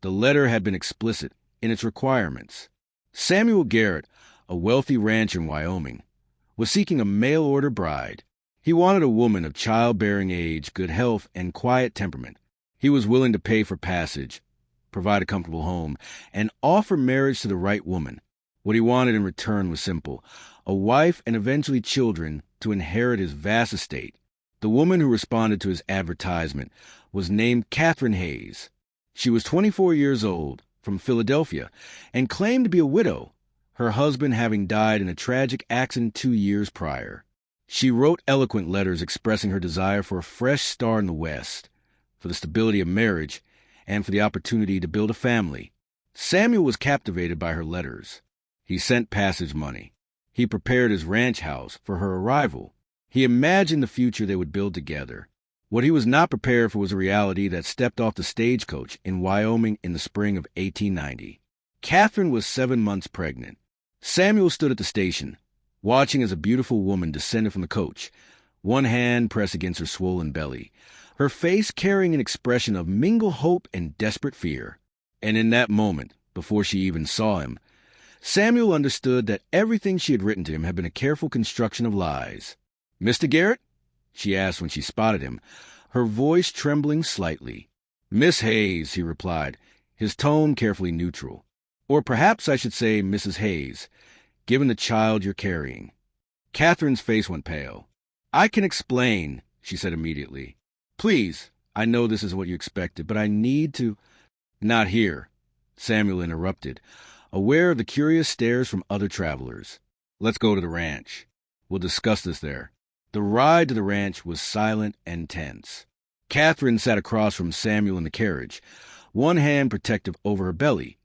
The letter had been explicit in its requirements. Samuel Garrett, a wealthy rancher in Wyoming, was seeking a mail-order bride. He wanted a woman of childbearing age, good health, and quiet temperament. He was willing to pay for passage, provide a comfortable home, and offer marriage to the right woman. What he wanted in return was simple: a wife and eventually children to inherit his vast estate. The woman who responded to his advertisement was named Catherine Hayes. She was 24 years old, from Philadelphia, and claimed to be a widow, her husband having died in a tragic accident 2 years prior. She wrote eloquent letters expressing her desire for a fresh start in the West, for the stability of marriage, and for the opportunity to build a family. Samuel was captivated by her letters. He sent passage money. He prepared his ranch house for her arrival. He imagined the future they would build together. What he was not prepared for was a reality that stepped off the stagecoach in Wyoming in the spring of 1890. Catherine was 7 months pregnant. Samuel stood at the station, watching as a beautiful woman descended from the coach, one hand pressed against her swollen belly, her face carrying an expression of mingled hope and desperate fear. And in that moment, before she even saw him, Samuel understood that everything she had written to him had been a careful construction of lies. "Mr. Garrett?" she asked when she spotted him, her voice trembling slightly. "Miss Hayes," he replied, his tone carefully neutral. "Or perhaps I should say Mrs. Hayes, given the child you're carrying." Catherine's face went pale. "I can explain," she said immediately. "Please, I know this is what you expected, but I need to—" "Not here," Samuel interrupted, aware of the curious stares from other travelers. "Let's go to the ranch. We'll discuss this there." The ride to the ranch was silent and tense. Catherine sat across from Samuel in the carriage, one hand protective over her belly,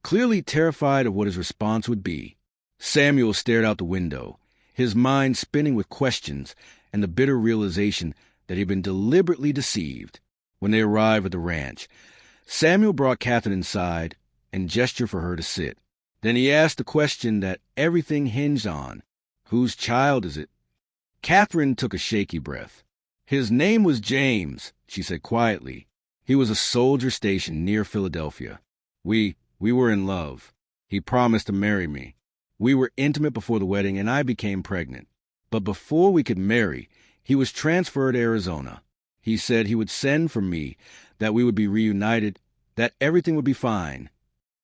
clearly terrified of what his response would be. Samuel stared out the window, his mind spinning with questions and the bitter realization that he had been deliberately deceived. When they arrived at the ranch, Samuel brought Catherine inside and gestured for her to sit. Then he asked the question that everything hinged on: "Whose child is it?" Catherine took a shaky breath. "His name was James," she said quietly. "He was a soldier stationed near Philadelphia. We were in love. He promised to marry me. We were intimate before the wedding, and I became pregnant. But before we could marry, he was transferred to Arizona. He said he would send for me, that we would be reunited, that everything would be fine."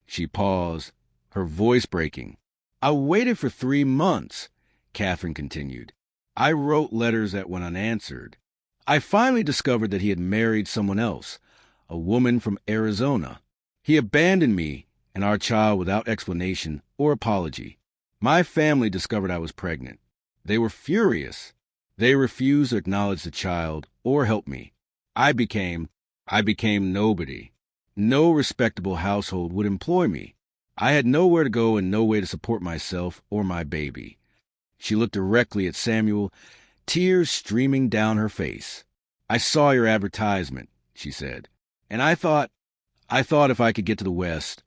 She paused, her voice breaking. "I waited for 3 months," Catherine continued. "I wrote letters that went unanswered. I finally discovered that he had married someone else, a woman from Arizona. He abandoned me and our child without explanation or apology. My family discovered I was pregnant. They were furious. They refused to acknowledge the child or help me. I became nobody. No respectable household would employ me. I had nowhere to go and no way to support myself or my baby." She looked directly at Samuel, tears streaming down her face. "I saw your advertisement," she said, "and I thought if I could get to the West,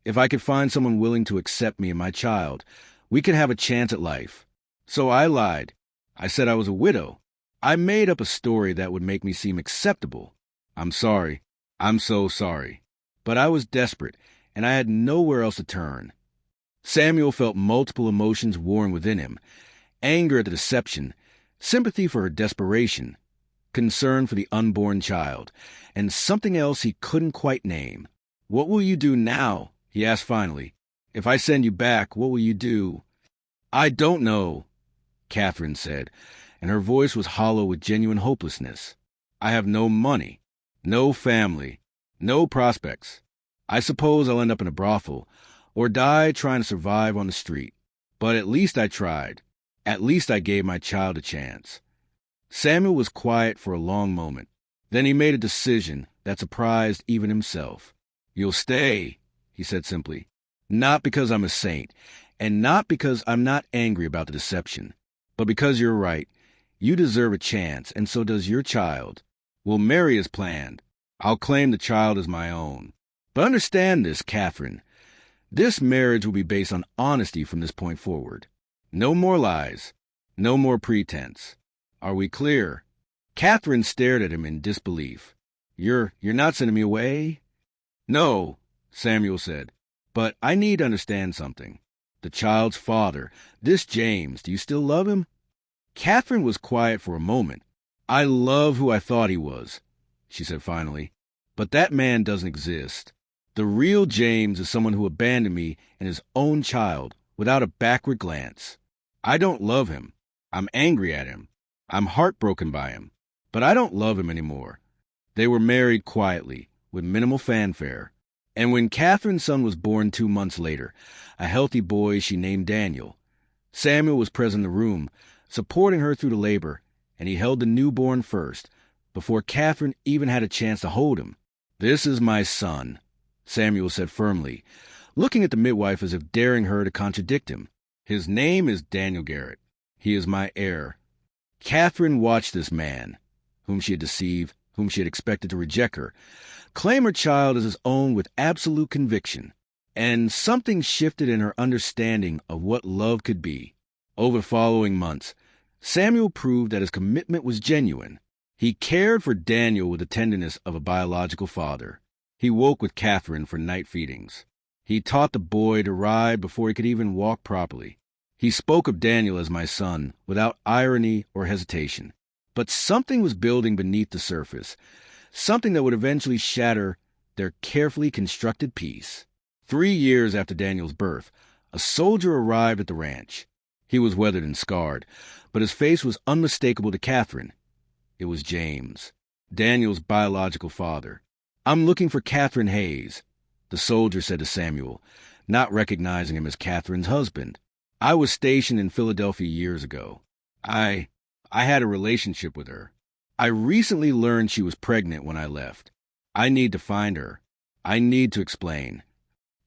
if I could find someone willing to accept me and my child, we could have a chance at life. So I lied. I said I was a widow. I made up a story that would make me seem acceptable. I'm sorry. I'm so sorry. But I was desperate, and I had nowhere else to turn." Samuel felt multiple emotions warring within him: anger at the deception, sympathy for her desperation, concern for the unborn child, and something else he couldn't quite name. "What will you do now?" he asked finally. "If I send you back, what will you do?" "I don't know," Catherine said, and her voice was hollow with genuine hopelessness. "I have no money, no family, no prospects. I suppose I'll end up in a brothel, or die trying to survive on the street. But at least I tried. At least I gave my child a chance." Samuel was quiet for a long moment. Then he made a decision that surprised even himself. "You'll stay," he said simply. "Not because I'm a saint, and not because I'm not angry about the deception, but because you're right. You deserve a chance, and so does your child. We'll marry as planned. I'll claim the child as my own. But understand this, Catherine. This marriage will be based on honesty from this point forward. No more lies. No more pretense. Are we clear?" Catherine stared at him in disbelief. You're not sending me away?" No, Samuel said, but I need to understand something. The child's father, this James, do you still love him? Catherine was quiet for a moment. I love who I thought he was, she said finally, but that man doesn't exist. The real James is someone who abandoned me and his own child without a backward glance. I don't love him. I'm angry at him. I'm heartbroken by him. But I don't love him anymore. They were married quietly, with minimal fanfare. And when Catherine's son was born 2 months later, a healthy boy she named Daniel, Samuel was present in the room, supporting her through the labor, and he held the newborn first, before Catherine even had a chance to hold him. "This is my son," Samuel said firmly, looking at the midwife as if daring her to contradict him. "His name is Daniel Garrett. He is my heir." Catherine watched this man, whom she had deceived, whom she had expected to reject her, claim her child as his own with absolute conviction, and something shifted in her understanding of what love could be. Over the following months, Samuel proved that his commitment was genuine. He cared for Daniel with the tenderness of a biological father. He woke with Catherine for night feedings. He taught the boy to ride before he could even walk properly. He spoke of Daniel as my son without irony or hesitation. But something was building beneath the surface, something that would eventually shatter their carefully constructed peace. 3 years after Daniel's birth, a soldier arrived at the ranch. He was weathered and scarred, but his face was unmistakable to Catherine. It was James, Daniel's biological father. "I'm looking for Catherine Hayes," the soldier said to Samuel, not recognizing him as Catherine's husband. "I was stationed in Philadelphia years ago. I had a relationship with her. I recently learned she was pregnant when I left. I need to find her. I need to explain."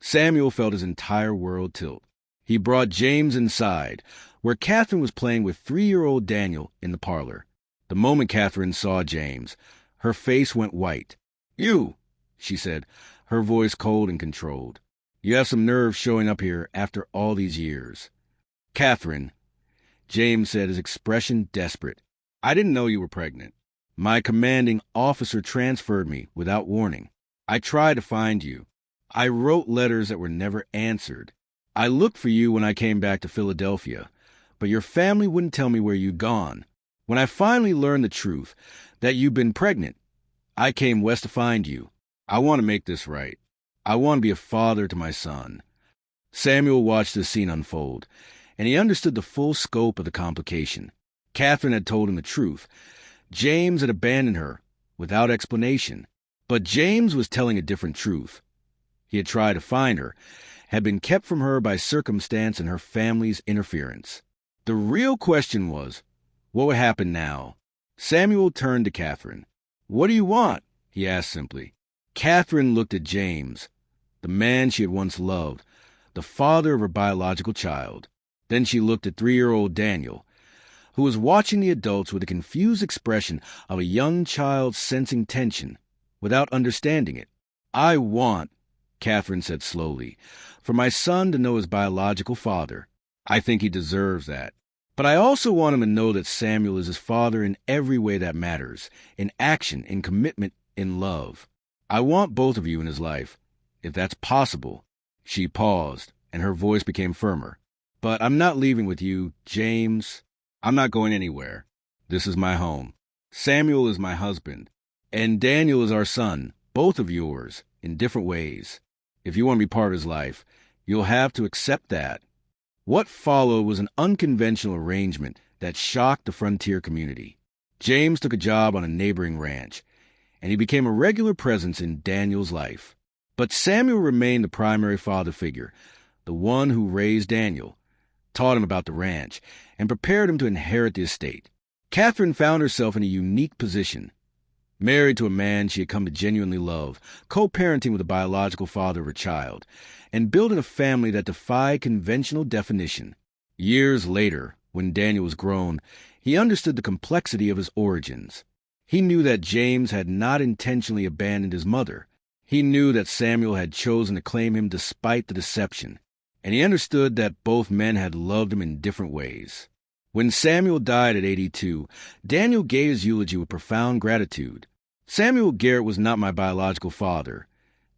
Samuel felt his entire world tilt. He brought James inside, where Catherine was playing with 3-year-old Daniel in the parlor. The moment Catherine saw James, her face went white. "You," she said, her voice cold and controlled. "You have some nerve showing up here after all these years." "Catherine," James said, his expression desperate, "I didn't know you were pregnant. My commanding officer transferred me without warning. I tried to find you. I wrote letters that were never answered. I looked for you when I came back to Philadelphia, but your family wouldn't tell me where you'd gone. When I finally learned the truth, that you'd been pregnant, I came west to find you. I want to make this right. I want to be a father to my son." Samuel watched this scene unfold, and he understood the full scope of the complication. Catherine had told him the truth. James had abandoned her without explanation. But James was telling a different truth. He had tried to find her, had been kept from her by circumstance and her family's interference. The real question was, what would happen now? Samuel turned to Catherine. "What do you want?" he asked simply. Catherine looked at James, the man she had once loved, the father of her biological child. Then she looked at 3-year-old Daniel, who was watching the adults with a confused expression of a young child sensing tension without understanding it. "I want," Catherine said slowly, "for my son to know his biological father. I think he deserves that. But I also want him to know that Samuel is his father in every way that matters, in action, in commitment, in love. I want both of you in his life, if that's possible." She paused, and her voice became firmer. "But I'm not leaving with you, James. I'm not going anywhere. This is my home. Samuel is my husband, and Daniel is our son, both of yours, in different ways. If you want to be part of his life, you'll have to accept that." What followed was an unconventional arrangement that shocked the frontier community. James took a job on a neighboring ranch, and he became a regular presence in Daniel's life. But Samuel remained the primary father figure, the one who raised Daniel, taught him about the ranch, and prepared him to inherit the estate. Catherine found herself in a unique position. Married to a man she had come to genuinely love, co-parenting with the biological father of her child, and building a family that defied conventional definition. Years later, when Daniel was grown, he understood the complexity of his origins. He knew that James had not intentionally abandoned his mother. He knew that Samuel had chosen to claim him despite the deception. And he understood that both men had loved him in different ways. When Samuel died at 82, Daniel gave his eulogy with profound gratitude. "Samuel Garrett was not my biological father.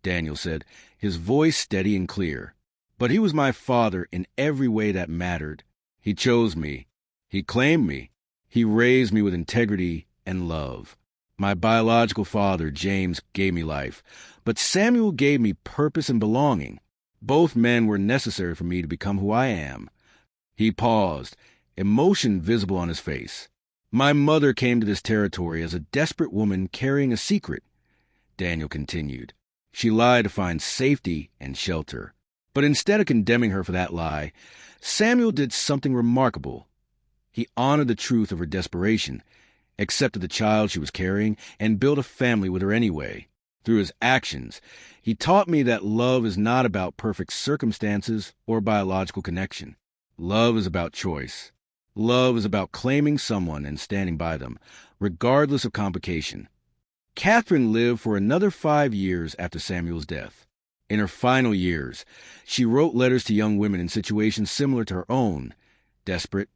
Daniel said, his voice steady and clear. "But he was my father in every way that mattered. He chose me. He claimed me. He raised me with integrity and love. My biological father, James, gave me life, but Samuel gave me purpose and belonging. Both men were necessary for me to become who I am." He paused, emotion visible on his face. "My mother came to this territory as a desperate woman carrying a secret," Daniel continued. "She lied to find safety and shelter. But instead of condemning her for that lie, Samuel did something remarkable. He honored the truth of her desperation, accepted the child she was carrying, and built a family with her anyway. Through his actions, he taught me that love is not about perfect circumstances or biological connection. Love is about choice. Love is about claiming someone and standing by them, regardless of complication." Catherine lived for another 5 years after Samuel's death. In her final years, she wrote letters to young women in situations similar to her own, desperate,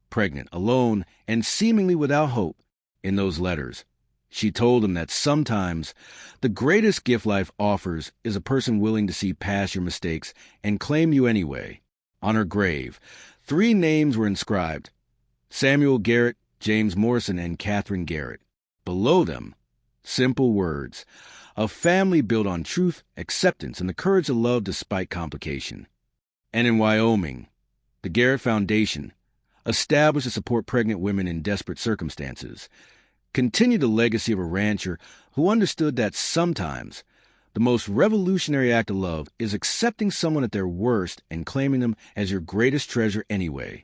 pregnant, alone, and seemingly without hope. In those letters, she told them that sometimes the greatest gift life offers is a person willing to see past your mistakes and claim you anyway. On her grave, 3 names were inscribed: Samuel Garrett, James Morrison, and Catherine Garrett. Below them, simple words: a family built on truth, acceptance, and the courage to love despite complication. And in Wyoming, the Garrett Foundation, established to support pregnant women in desperate circumstances, continued the legacy of a rancher who understood that sometimes the most revolutionary act of love is accepting someone at their worst and claiming them as your greatest treasure anyway.